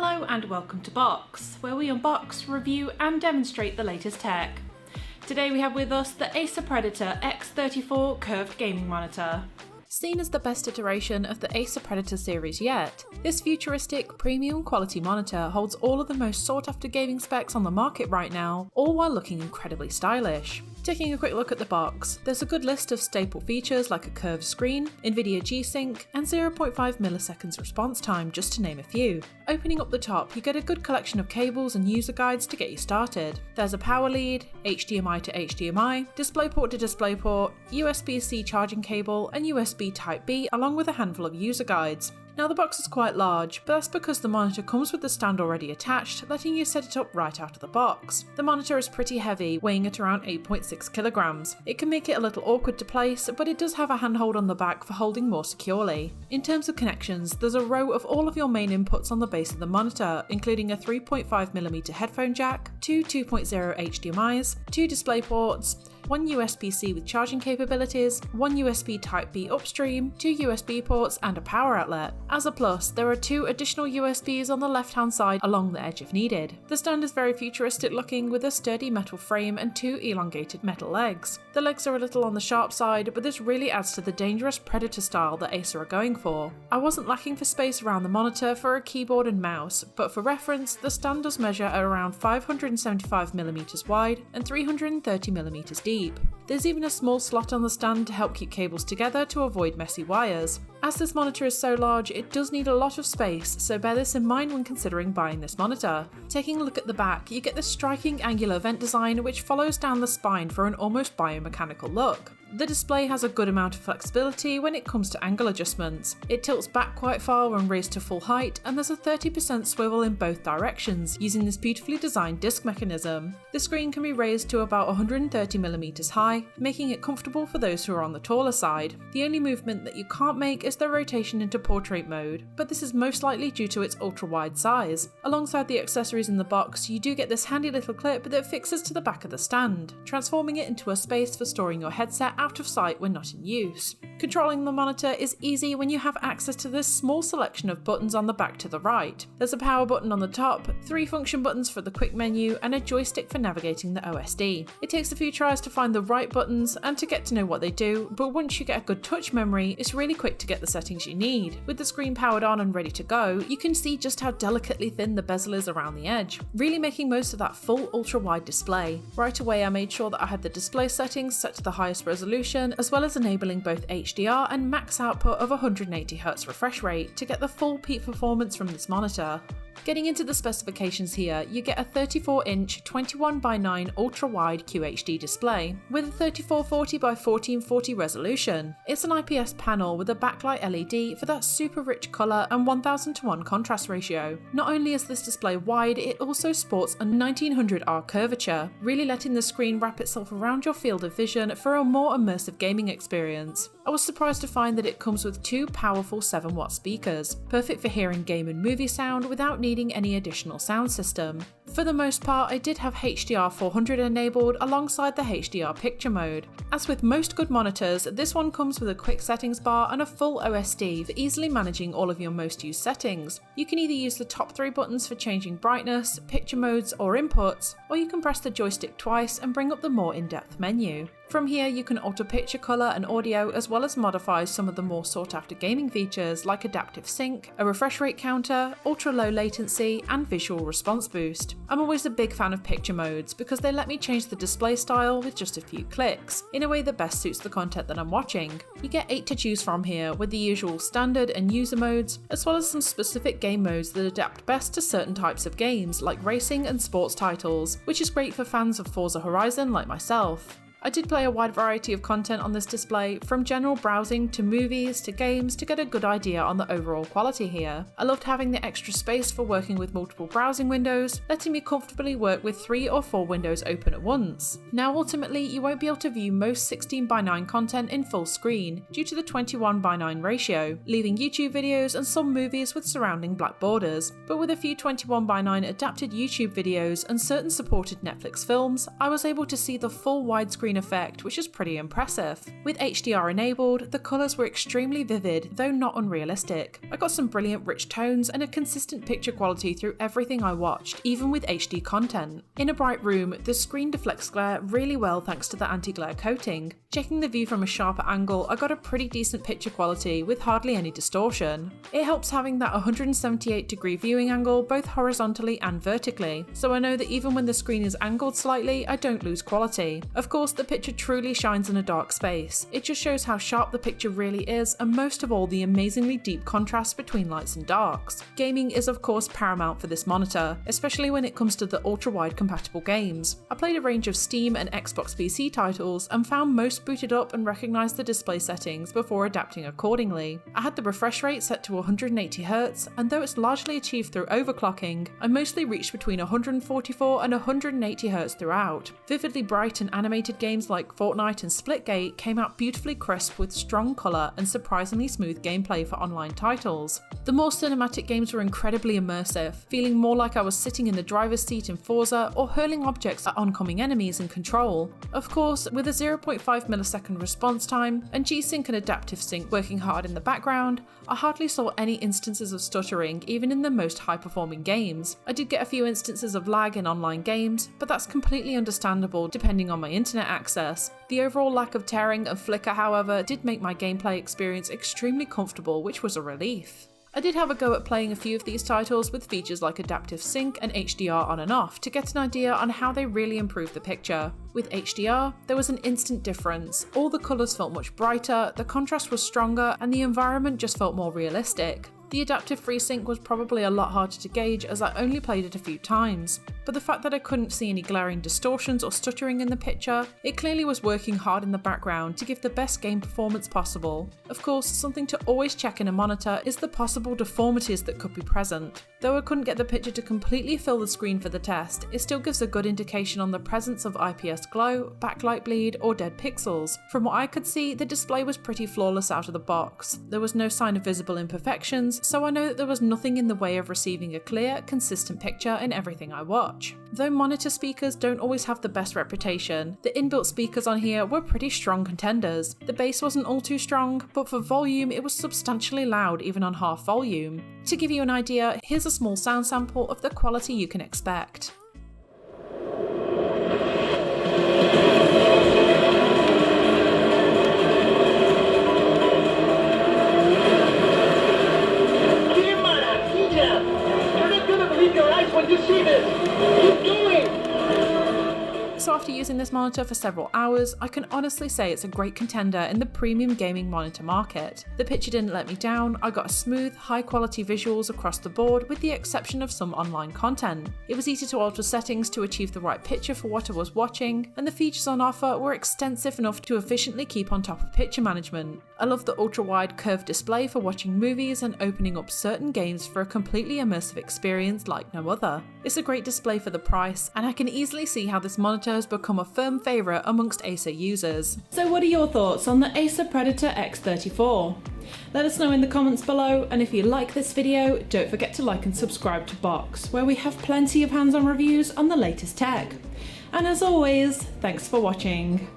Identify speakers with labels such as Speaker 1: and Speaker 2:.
Speaker 1: Hello and welcome to Box, where we unbox, review and demonstrate the latest tech. Today we have with us the Acer Predator X34 curved gaming monitor. Seen as the best iteration of the Acer Predator series yet, this futuristic, premium quality monitor holds all of the most sought after gaming specs on the market right now, all while looking incredibly stylish. Taking a quick look at the box, there's a good list of staple features like a curved screen, Nvidia G-Sync, and 0.5 milliseconds response time, just to name a few. Opening up the top, you get a good collection of cables and user guides to get you started. There's a power lead, HDMI to HDMI, DisplayPort to DisplayPort, USB-C charging cable, and USB Type-B, along with a handful of user guides. Now the box is quite large, but that's because the monitor comes with the stand already attached, letting you set it up right out of the box. The monitor is pretty heavy, weighing at around 8.6 kilograms. It can make it a little awkward to place, but it does have a handhold on the back for holding more securely. In terms of connections, there's a row of all of your main inputs on the base of the monitor, including a 3.5mm headphone jack, two 2.0 HDMIs, two display ports, one USB-C with charging capabilities, one USB Type-B upstream, two USB ports and a power outlet. As a plus, there are two additional USBs on the left-hand side along the edge if needed. The stand is very futuristic looking with a sturdy metal frame and two elongated metal legs. The legs are a little on the sharp side, but this really adds to the dangerous Predator style that Acer are going for. I wasn't lacking for space around the monitor for a keyboard and mouse, but for reference, the stand does measure at around 575mm wide and 330mm deep. There's even a small slot on the stand to help keep cables together to avoid messy wires. As this monitor is so large, it does need a lot of space, so bear this in mind when considering buying this monitor. Taking a look at the back, you get this striking angular vent design which follows down the spine for an almost biomechanical look. The display has a good amount of flexibility when it comes to angle adjustments. It tilts back quite far when raised to full height, and there's a 30% swivel in both directions using this beautifully designed disc mechanism. The screen can be raised to about 130mm high, making it comfortable for those who are on the taller side. The only movement that you can't make is the rotation into portrait mode, but this is most likely due to its ultra-wide size. Alongside the accessories in the box, you do get this handy little clip that fixes to the back of the stand, transforming it into a space for storing your headset out of sight when not in use. Controlling the monitor is easy when you have access to this small selection of buttons on the back to the right. There's a power button on the top, three function buttons for the quick menu, and a joystick for navigating the OSD. It takes a few tries to find the right buttons and to get to know what they do, but once you get a good touch memory, it's really quick to get the settings you need. With the screen powered on and ready to go, you can see just how delicately thin the bezel is around the edge, really making most of that full ultra-wide display. Right away I made sure that I had the display settings set to the highest resolution, as well as enabling both HDR and max output of 180Hz refresh rate to get the full peak performance from this monitor. Getting into the specifications here, you get a 34-inch 21:9 UltraWideQHD display with a 3440x1440 resolution. It's an IPS panel with a backlight LED for that super rich colour and 1000:1 contrast ratio. Not only is this display wide, it also sports a 1900R curvature, really letting the screen wrap itself around your field of vision for a more immersive gaming experience. I was surprised to find that it comes with two powerful 7-watt speakers, perfect for hearing game and movie sound without needing any additional sound system. For the most part, I did have HDR 400 enabled alongside the HDR picture mode. As with most good monitors, this one comes with a quick settings bar and a full OSD for easily managing all of your most used settings. You can either use the top three buttons for changing brightness, picture modes or inputs, or you can press the joystick twice and bring up the more in-depth menu. From here you can alter picture colour and audio, as well as modify some of the more sought after gaming features like adaptive sync, a refresh rate counter, ultra low latency and visual response boost. I'm always a big fan of picture modes because they let me change the display style with just a few clicks, in a way that best suits the content that I'm watching. You get 8 to choose from here, with the usual standard and user modes, as well as some specific game modes that adapt best to certain types of games like racing and sports titles, which is great for fans of Forza Horizon like myself. I did play a wide variety of content on this display, from general browsing to movies to games, to get a good idea on the overall quality here. I loved having the extra space for working with multiple browsing windows, letting me comfortably work with 3 or 4 windows open at once. Now ultimately you won't be able to view most 16:9 content in full screen due to the 21:9 ratio, leaving YouTube videos and some movies with surrounding black borders, but with a few 21:9 adapted YouTube videos and certain supported Netflix films, I was able to see the full widescreen screen effect, which is pretty impressive. With HDR enabled, the colours were extremely vivid, though not unrealistic. I got some brilliant rich tones and a consistent picture quality through everything I watched, even with HD content. In a bright room, the screen deflects glare really well thanks to the anti-glare coating. Checking the view from a sharper angle, I got a pretty decent picture quality with hardly any distortion. It helps having that 178-degree viewing angle both horizontally and vertically, so I know that even when the screen is angled slightly, I don't lose quality. Of course, the picture truly shines in a dark space. It just shows how sharp the picture really is, and most of all, the amazingly deep contrast between lights and darks. Gaming is of course paramount for this monitor, especially when it comes to the ultra-wide compatible games. I played a range of Steam and Xbox PC titles and found most booted up and recognised the display settings before adapting accordingly. I had the refresh rate set to 180Hz, and though it's largely achieved through overclocking, I mostly reached between 144 and 180Hz throughout. Vividly bright and animated games like Fortnite and Splitgate came out beautifully crisp with strong colour and surprisingly smooth gameplay for online titles. The more cinematic games were incredibly immersive, feeling more like I was sitting in the driver's seat in Forza or hurling objects at oncoming enemies in Control. Of course, with a 0.5 millisecond response time and G-Sync and Adaptive Sync working hard in the background, I hardly saw any instances of stuttering even in the most high-performing games. I did get a few instances of lag in online games, but that's completely understandable depending on my internet access. The overall lack of tearing and flicker, however, did make my gameplay experience extremely comfortable, which was a relief. I did have a go at playing a few of these titles with features like Adaptive Sync and HDR on and off to get an idea on how they really improve the picture. With HDR, there was an instant difference. All the colours felt much brighter, the contrast was stronger, and the environment just felt more realistic. The adaptive FreeSync was probably a lot harder to gauge as I only played it a few times, but the fact that I couldn't see any glaring distortions or stuttering in the picture, it clearly was working hard in the background to give the best game performance possible. Of course, something to always check in a monitor is the possible deformities that could be present. Though I couldn't get the picture to completely fill the screen for the test, it still gives a good indication on the presence of IPS glow, backlight bleed, or dead pixels. From what I could see, the display was pretty flawless out of the box. There was no sign of visible imperfections, so I know that there was nothing in the way of receiving a clear, consistent picture in everything I watch. Though monitor speakers don't always have the best reputation, the inbuilt speakers on here were pretty strong contenders. The bass wasn't all too strong, but for volume it was substantially loud even on half volume. To give you an idea, here's a small sound sample of the quality you can expect. So after using this monitor for several hours, I can honestly say it's a great contender in the premium gaming monitor market. The picture didn't let me down, I got smooth, high quality visuals across the board with the exception of some online content. It was easy to alter settings to achieve the right picture for what I was watching, and the features on offer were extensive enough to efficiently keep on top of picture management. I love the ultra-wide curved display for watching movies and opening up certain games for a completely immersive experience like no other. It's a great display for the price, and I can easily see how this monitor has become a firm favourite amongst Acer users. So what are your thoughts on the Acer Predator X34? Let us know in the comments below, and if you like this video, don't forget to like and subscribe to Box, where we have plenty of hands-on reviews on the latest tech. And as always, thanks for watching.